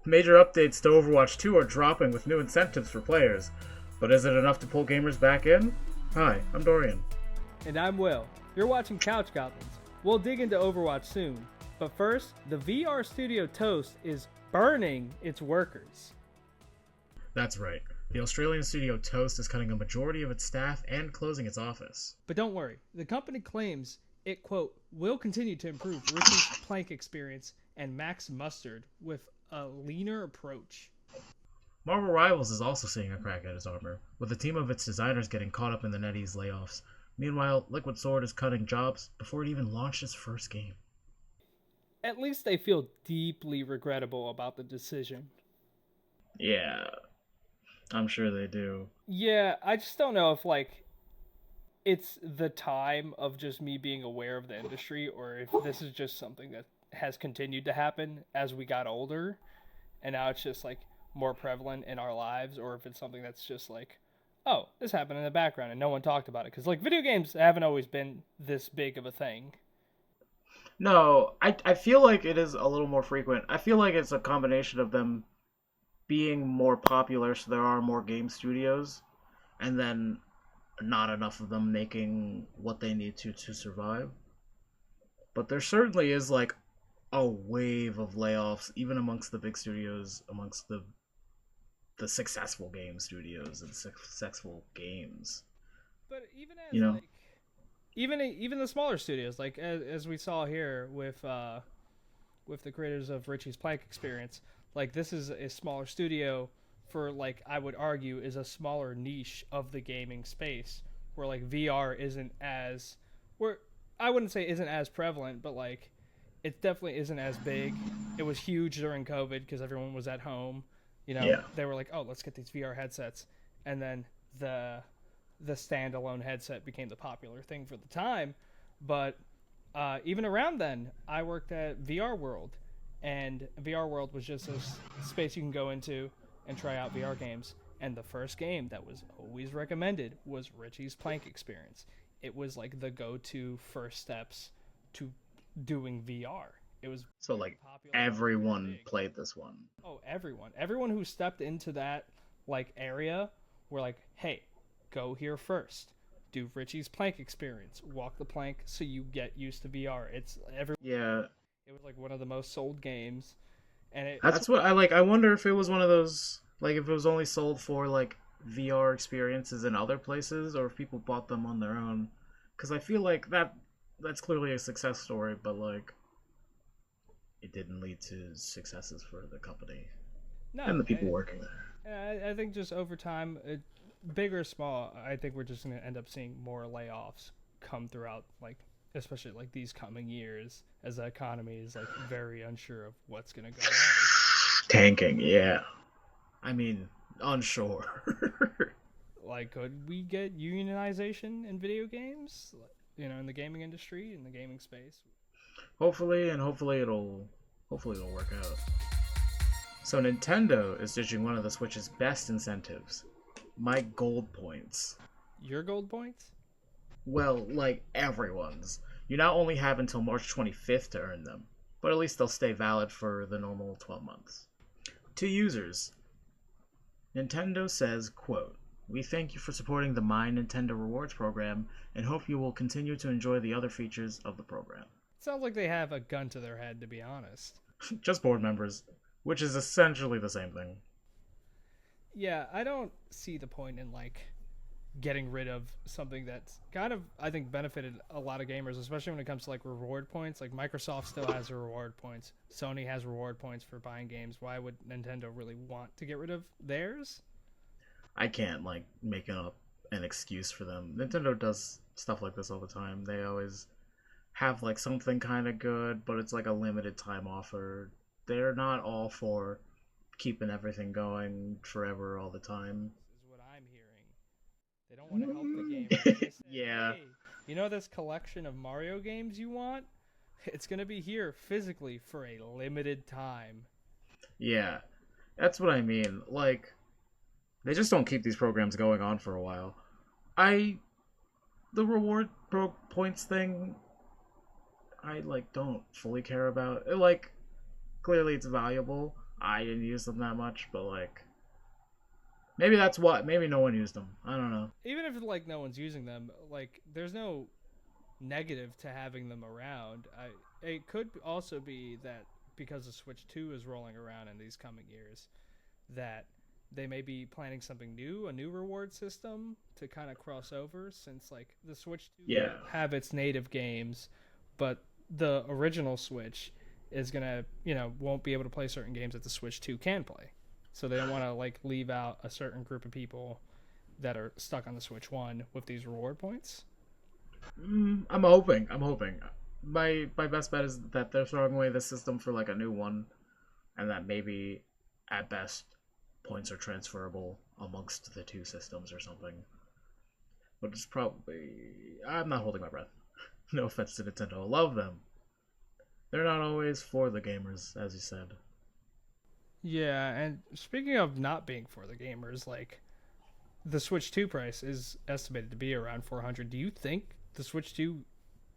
Major updates to Overwatch 2 are dropping with new incentives for players, but is it enough to pull gamers back in? Hi, I'm Dorian. And I'm Will. You're watching Couch Goblins. We'll dig into Overwatch soon, but first, the VR studio Toast is burning its workers. That's right. The Australian studio Toast is cutting a majority of its staff and closing its office. But don't worry, the company claims it, quote, will continue to improve Richie's Plank experience and Max Mustard with a leaner approach. Marvel Rivals is also seeing a crack at its armor, with a team of its designers getting caught up in the NetEase layoffs. Meanwhile, Liquid Sword is cutting jobs before it even launched its first game. At least they feel deeply regrettable about the decision. Yeah, I'm sure they do. Yeah, I just don't know if, it's the time of just me being aware of the industry or if this is just something that has continued to happen as we got older and now it's just, more prevalent in our lives, or if it's something that's just oh, this happened in the background and no one talked about it. Because, video games haven't always been this big of a thing. No, I feel like it is a little more frequent. I feel like it's a combination of them being more popular, so there are more game studios, and then not enough of them making what they need to survive. But there certainly is a wave of layoffs, even amongst the big studios, amongst the successful game studios and successful games. But even as You know, even the smaller studios, as we saw here with the creators of Richie's Plank experience, this is a smaller studio for I would argue is a smaller niche of the gaming space where VR isn't as where I wouldn't say isn't as prevalent, but it definitely isn't as big. It was huge during COVID because everyone was at home. yeah. They were oh, let's get these VR headsets, and then the standalone headset became the popular thing for the time. But even around then, I worked at VR World, and VR World was just a space you can go into and try out VR games. And the first game that was always recommended was Richie's Plank experience. It was the go-to first steps to doing VR. It was So popular, everyone played this one. Oh, everyone who stepped into that area were hey, go here first, do Richie's Plank experience, walk the plank so you get used to VR. Yeah, It was one of the most sold games, and that's what I like. I wonder if it was one of those if it was only sold for VR experiences in other places, or if people bought them on their own. Because I feel like that's clearly a success story, but it didn't lead to successes for the company no, and the people working there. I think just over time, big or small, I think we're just going to end up seeing more layoffs come throughout, especially these coming years, as the economy is very unsure of what's going to go on. Tanking, yeah. I mean, unsure. Could we get unionization in video games? In the gaming industry, in the gaming space. Hopefully it'll work out. So Nintendo is ditching one of the Switch's best incentives, my gold points. Your gold points? Well, everyone's. You not only have until March 25th to earn them, but at least they'll stay valid for the normal 12 months. To users, Nintendo says, quote, "We thank you for supporting the My Nintendo Rewards program and hope you will continue to enjoy the other features of the program." Sounds like they have a gun to their head, to be honest. Just board members, which is essentially the same thing. Yeah, I don't see the point in getting rid of something that's kind of, I think, benefited a lot of gamers, especially when it comes to reward points. Microsoft still has reward points. Sony has reward points for buying games. Why would Nintendo really want to get rid of theirs? I can't make up an excuse for them. Nintendo does stuff like this all the time. They always have something kind of good, but it's a limited time offer. They're not all for keeping everything going forever all the time. This is what I'm hearing. They don't want to help the gamers. They said, Yeah. hey, this collection of Mario games you want? It's going to be here physically for a limited time. Yeah. That's what I mean. They just don't keep these programs going on for a while. The reward points thing, I don't fully care about. Clearly it's valuable. I didn't use them that much, but like maybe that's what. Maybe no one used them. I don't know. Even if like no one's using them, like there's no negative to having them around. It could also be that because the Switch 2 is rolling around in these coming years, that they may be planning something new, a new reward system to kind of cross over, since like the Switch 2 Yeah. have its native games, but the original Switch is gonna, won't be able to play certain games that the Switch 2 can play. So they don't want to like leave out a certain group of people that are stuck on the Switch 1 with these reward points. I'm hoping. I'm hoping. My best bet is that they're throwing away the system for like a new one, and that maybe at best points are transferable amongst the two systems or something. But it's probably I'm not holding my breath. No offense to Nintendo, I love them. They're not always for the gamers, as you said. Yeah, and speaking of not being for the gamers, like the Switch 2 price is estimated to be around 400. Do you think the Switch 2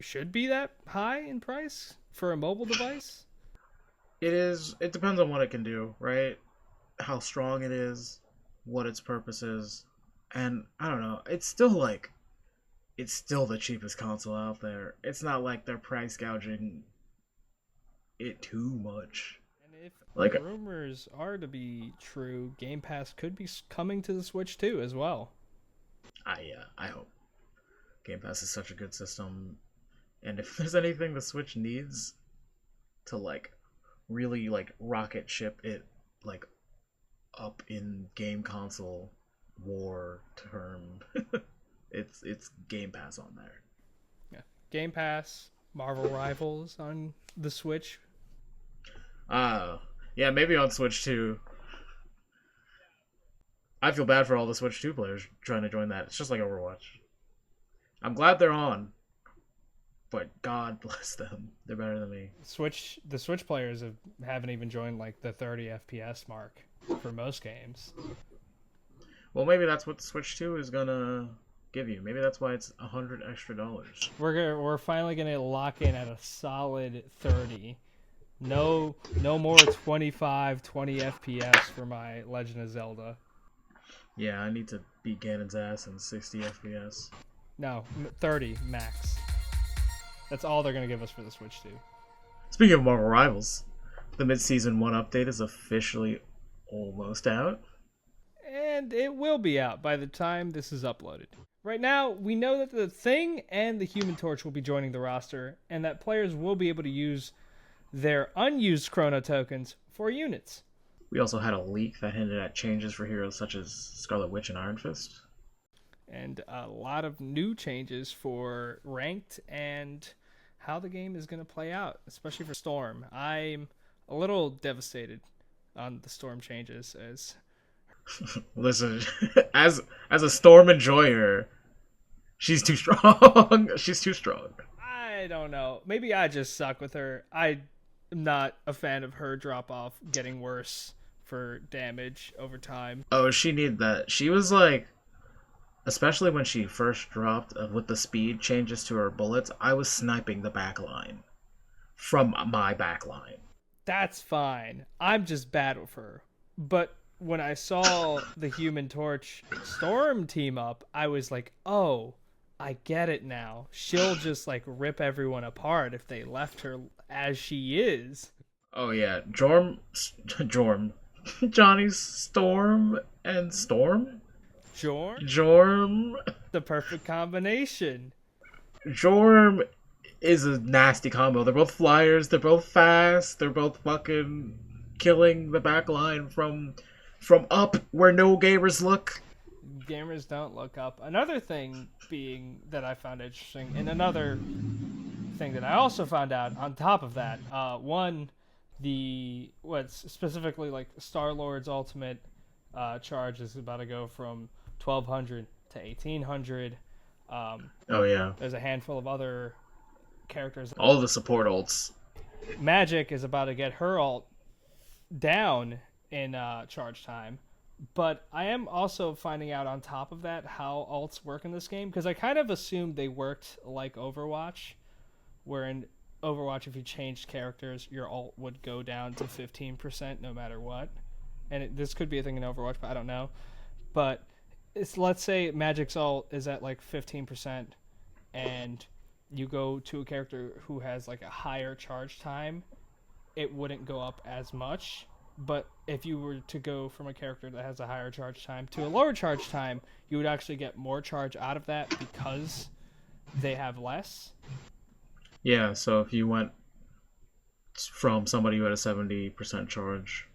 should be that high in price for a mobile device? It is. It depends on what it can do, right? How strong it is, what its purpose is, and I don't know. It's still the cheapest console out there. It's not like they're price gouging it too much. And if Like, rumors are to be true, Game Pass could be coming to the Switch 2 as well. I hope Game Pass is such a good system, and if there's anything the Switch needs to like really like rocket ship it like up in game console war term, it's Game Pass on there. Yeah, Game Pass, Marvel Rivals on the Switch. Yeah, maybe on Switch 2. I feel bad for all the Switch 2 players trying to join that. It's just like Overwatch. I'm glad they're on, but God bless them. They're better than me. The Switch players haven't even joined like the 30 FPS mark for most games. Well, maybe that's what the Switch 2 is gonna give you. Maybe that's why it's $100 extra. We're finally gonna lock in at a solid 30. No more 25, 20 FPS for my Legend of Zelda. Yeah, I need to beat Ganon's ass in 60 FPS. No, 30 max. That's all they're gonna give us for the Switch 2. Speaking of Marvel Rivals, the mid-season 1 update is officially almost out. And it will be out by the time this is uploaded. Right now, we know that the Thing and the Human Torch will be joining the roster, and that players will be able to use their unused Chrono tokens for units. We also had a leak that hinted at changes for heroes such as Scarlet Witch and Iron Fist. And a lot of new changes for ranked and how the game is going to play out, especially for Storm. I'm a little devastated on the Storm changes as Listen, as a Storm enjoyer, she's too strong. She's too strong. I don't know. Maybe I just suck with her. I'm not a fan of her drop off getting worse for damage over time. Oh, she needed that. She was like, especially when she first dropped with the speed changes to her bullets, I was sniping the back line from my back line. That's fine. I'm just bad with her. But when I saw the Human Torch Storm team up, I was like, oh, I get it now. She'll just like rip everyone apart if they left her as she is. Oh yeah, Johnny's Storm and Storm? Jorm? The perfect combination. Jorm is a nasty combo. They're both flyers, they're both fast, they're both fucking killing the backline from up where no gamers look. Gamers don't look up. Another thing being that I found interesting, and another thing that I also found out on top of that, what's specifically like Star-Lord's ultimate charge is about to go from 1200 to 1800. Oh yeah. There's a handful of other characters. All the support ults. Magic is about to get her ult down in charge time. But I am also finding out on top of that how ults work in this game, because I kind of assumed they worked like Overwatch, where in Overwatch, if you changed characters, your ult would go down to 15% no matter what. And this could be a thing in Overwatch, but I don't know. But let's say Magic's ult is at like 15%, and you go to a character who has like a higher charge time, it wouldn't go up as much. But if you were to go from a character that has a higher charge time to a lower charge time, you would actually get more charge out of that because they have less. Yeah, so if you went from somebody who had a 70% charge.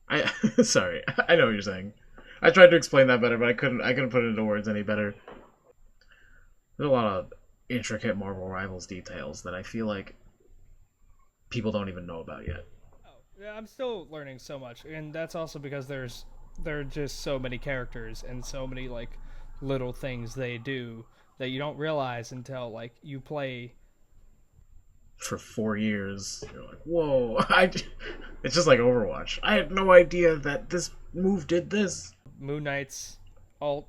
I sorry, I know what you're saying. I tried to explain that better, but I couldn't put it into words any better. There's a lot of intricate Marvel Rivals details that I feel like people don't even know about yet. Oh, yeah, I'm still learning so much, and that's also because there are just so many characters and so many like little things they do that you don't realize until like you play For 4 years, you're like, whoa! It's just like Overwatch. I had no idea that this move did this. Moon Knight's ult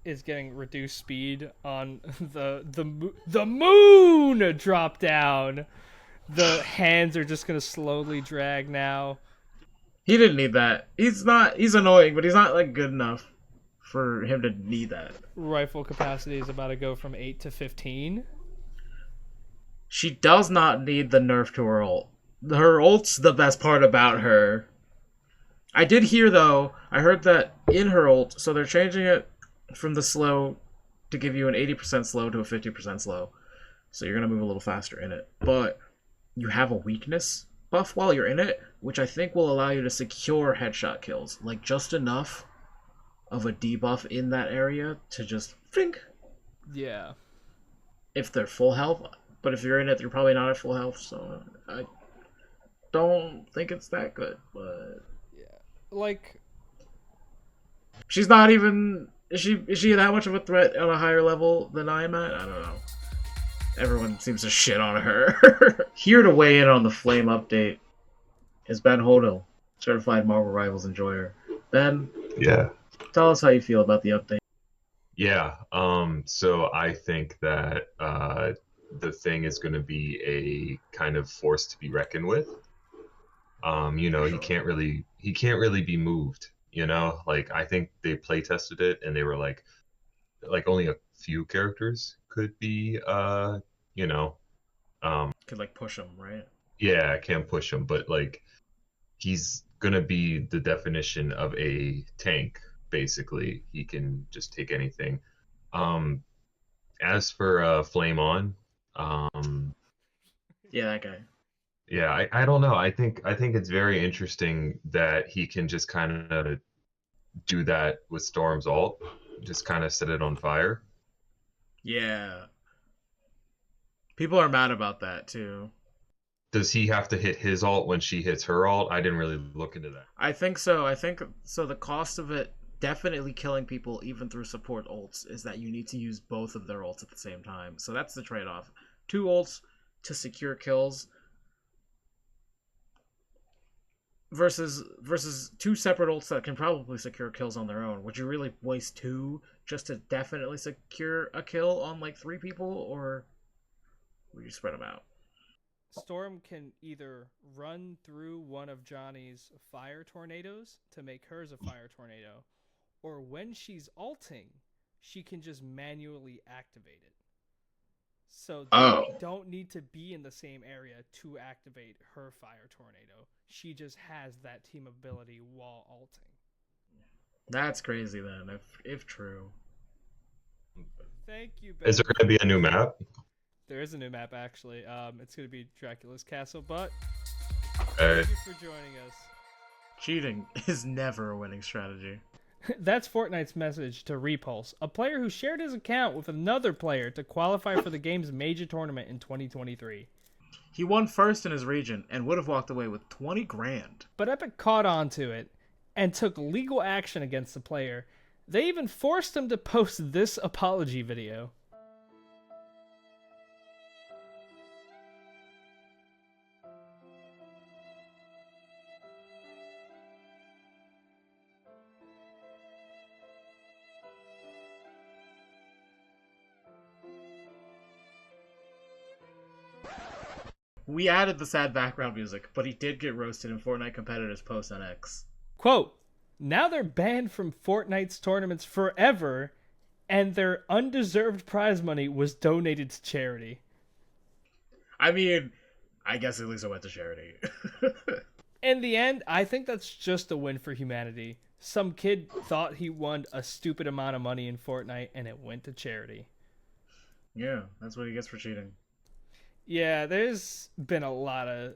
is getting reduced speed on the moon drop down. The hands are just gonna slowly drag now. He didn't need that. He's not. He's annoying, but he's not like good enough for him to need that. Rifle capacity is about to go from 8 to 15. She does not need the nerf to her ult. Her ult's the best part about her. I did hear, though, I heard that in her ult, so they're changing it from the slow to give you an 80% slow to a 50% slow. So you're going to move a little faster in it. But you have a weakness buff while you're in it, which I think will allow you to secure headshot kills. Like, just enough of a debuff in that area to just think. Yeah. If they're full health. But if you're in it, you're probably not at full health, so I don't think it's that good. But yeah, like she's not even. Is she that much of a threat on a higher level than I am at? I don't know. Everyone seems to shit on her. Here to weigh in on the Flame update is Ben Hodel, certified Marvel Rivals enjoyer. Ben, yeah, tell us how you feel about the update. yeah. So I think that the thing is going to be a kind of force to be reckoned with. He can't really be moved. Like I think they play tested it and they were like only a few characters could be Could like push him, right? yeah, I can't push him, but like he's gonna be the definition of a tank. Basically, he can just take anything. Um, as for Flame On, um, Yeah, that guy. yeah, I don't know. I think it's very interesting that he can just kind of do that with Storm's ult, just kind of set it on fire. Yeah. People are mad about that too. Does he have to hit his ult when she hits her ult? I didn't really look into that. I think so. I think so. The cost of it definitely killing people, even through support ults, is that you need to use both of their ults at the same time. So that's the trade off. 2 ults to secure kills versus 2 separate ults that can probably secure kills on their own. Would you really waste 2 just to definitely secure a kill on like 3 people, or would you spread them out? Storm can either run through one of Johnny's fire tornadoes to make hers a fire tornado, or when she's ulting, she can just manually activate it. So they don't need to be in the same area to activate her fire tornado. She just has that team ability while ulting. That's crazy then, if true. Thank you, Ben. Is there going to be a new map? There is a new map, actually. It's going to be Dracula's Castle, but Hey. thank you for joining us. Cheating is never a winning strategy. That's Fortnite's message to Repulse, a player who shared his account with another player to qualify for the game's major tournament in 2023. He won first in his region and would have walked away with 20 grand. But Epic caught on to it and took legal action against the player. They even forced him to post this apology video. We added the sad background music, but he did get roasted in Fortnite competitors post on X. Quote, now they're banned from Fortnite's tournaments forever, and their undeserved prize money was donated to charity. I mean, I guess at least it went to charity. In the end, I think that's just a win for humanity. Some kid thought he won a stupid amount of money in Fortnite, and it went to charity. Yeah, that's what he gets for cheating. Yeah, there's been a lot of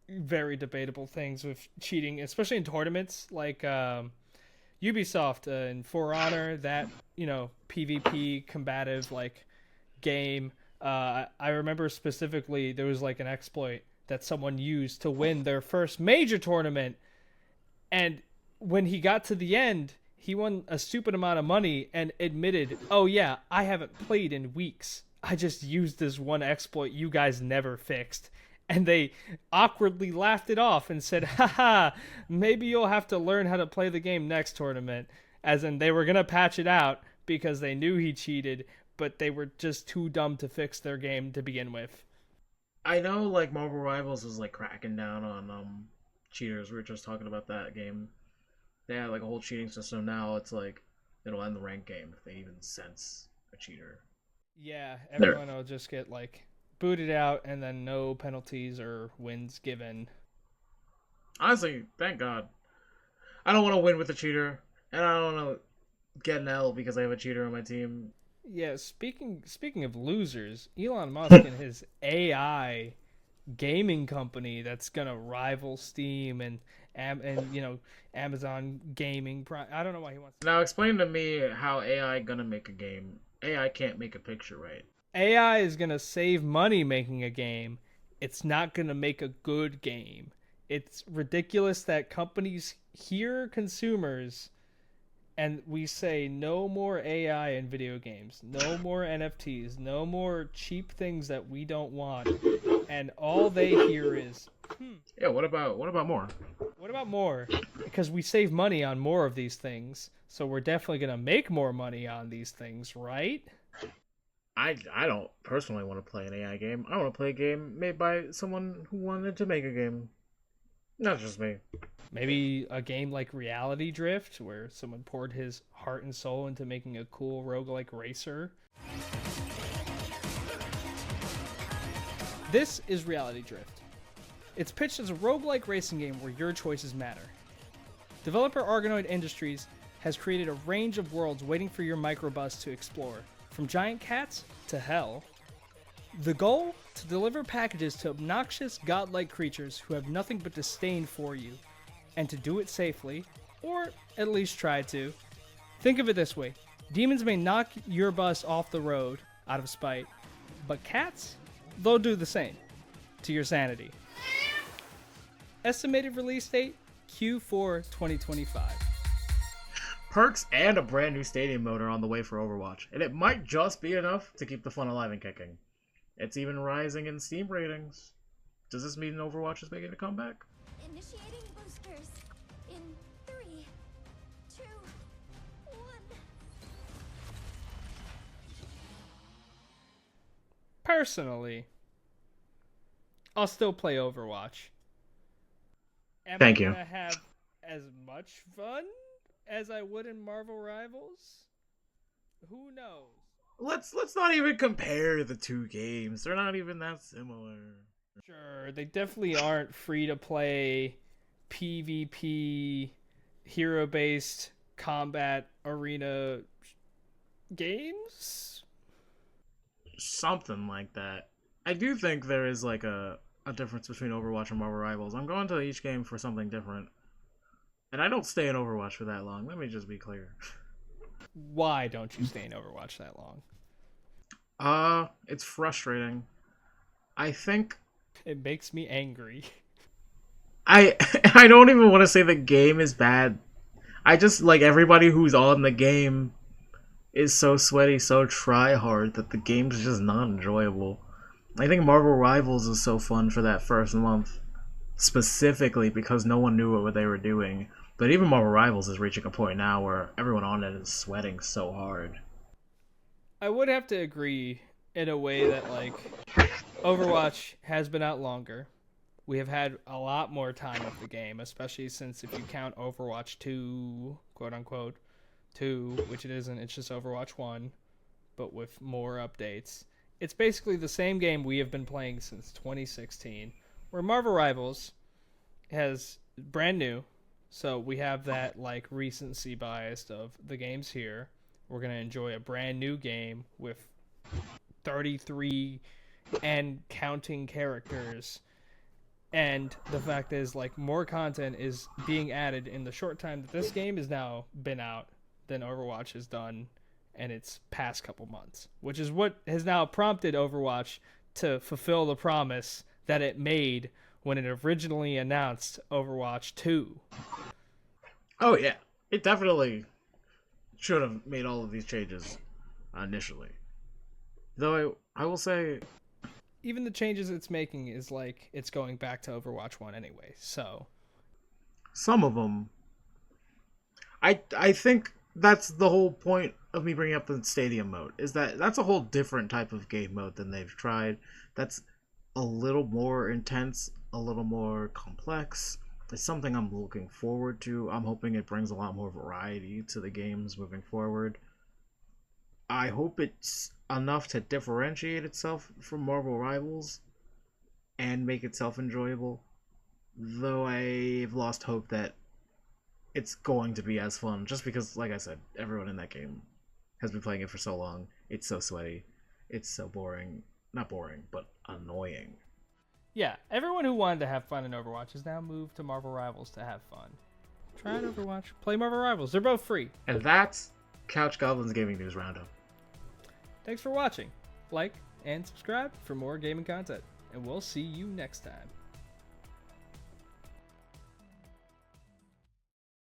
very debatable things with cheating, especially in tournaments. Like Ubisoft in For Honor, that, PvP combative game. I remember specifically there was an exploit that someone used to win their first major tournament, and when he got to the end, he won a stupid amount of money and admitted, "Oh yeah, I haven't played in weeks. I just used this one exploit you guys never fixed." And they awkwardly laughed it off and said, haha, maybe you'll have to learn how to play the game next tournament. As in, they were going to patch it out because they knew he cheated, but they were just too dumb to fix their game to begin with. I know, Marvel Rivals is, cracking down on cheaters. We were just talking about that game. They have, a whole cheating system now. It's it'll end the ranked game if they even sense a cheater. Yeah, everyone will just get, booted out and then no penalties or wins given. Honestly, thank God. I don't want to win with a cheater, and I don't want to get an L because I have a cheater on my team. Yeah, speaking of losers, Elon Musk and his AI gaming company that's gonna rival Steam and Amazon gaming. I don't know why he wants. Now explain to me how AI gonna make a game. AI can't make a picture, right? AI is gonna save money making a game. It's not gonna make a good game. It's ridiculous that companies hear consumers and we say no more AI in video games, no more NFTs, no more cheap things that we don't want, and all they hear is, Yeah, what about more? What about more? Because we save money on more of these things, so we're definitely gonna make more money on these things, right? I don't personally want to play an AI game. I want to play a game made by someone who wanted to make a game. Not just me. Maybe a game like Reality Drift, where someone poured his heart and soul into making a cool roguelike racer. This is Reality Drift. It's pitched as a roguelike racing game where your choices matter. Developer Argonoid Industries has created a range of worlds waiting for your microbus to explore, from giant cats to hell. The goal? To deliver packages to obnoxious godlike creatures who have nothing but disdain for you, and to do it safely, or at least try to. Think of it this way. Demons may knock your bus off the road out of spite, but cats? They'll do the same. To your sanity. Estimated release date? Q4 2025. Perks and a brand new stadium mode are on the way for Overwatch, and it might just be enough to keep the fun alive and kicking. It's even rising in Steam ratings. Does this mean Overwatch is making a comeback? Initiating boosters in 3, 2, 1. Personally, I'll still play Overwatch. Thank you. Am I gonna have as much fun as I would in Marvel Rivals? Who knows? Let's not even compare the two games. They're not even that similar. Sure, they definitely aren't free to play PvP hero-based combat arena games. Something like that. I do think there is a difference between Overwatch and Marvel Rivals. I'm going to each game for something different. And I don't stay in Overwatch for that long. Let me just be clear. Why don't you stay in Overwatch that long? It's frustrating. I think It makes me angry. I I don't even want to say the game is bad. I just everybody who's on the game is so sweaty, so try hard that the game's just not enjoyable. I think Marvel Rivals is so fun for that first month, specifically because no one knew what they were doing. But even Marvel Rivals is reaching a point now where everyone on it is sweating so hard. I would have to agree in a way that, like, Overwatch has been out longer. We have had a lot more time of the game, especially since if you count Overwatch 2, quote unquote, 2, which it isn't, it's just Overwatch 1, but with more updates. It's basically the same game we have been playing since 2016, where Marvel Rivals has brand new, so we have that like recency bias of the game's here. We're going to enjoy a brand new game with 33 and counting characters. And the fact is, like, more content is being added in the short time that this game has now been out than Overwatch has done in its past couple months, which is what has now prompted Overwatch to fulfill the promise that it made when it originally announced Overwatch 2. Oh, yeah. It definitely should have made all of these changes initially. Though I will say, even the changes it's making is like it's going back to Overwatch 1 anyway, so some of them, I think that's the whole point of me bringing up the stadium mode, is that that's a whole different type of game mode than they've tried. That's a little more intense, a little more complex. It's something I'm looking forward to. I'm hoping it brings a lot more variety to the games moving forward. I hope it's enough to differentiate itself from Marvel Rivals and make itself enjoyable. Though I've lost hope that it's going to be as fun, just because, like I said, everyone in that game has been playing it for so long. It's so sweaty. It's so boring. Not boring, but annoying. yeah, everyone who wanted to have fun in Overwatch has now moved to Marvel Rivals to have fun. Try out Overwatch, play Marvel Rivals. They're both free. And that's Couch Goblins Gaming News Roundup. Thanks for watching. Like and subscribe for more gaming content, and we'll see you next time.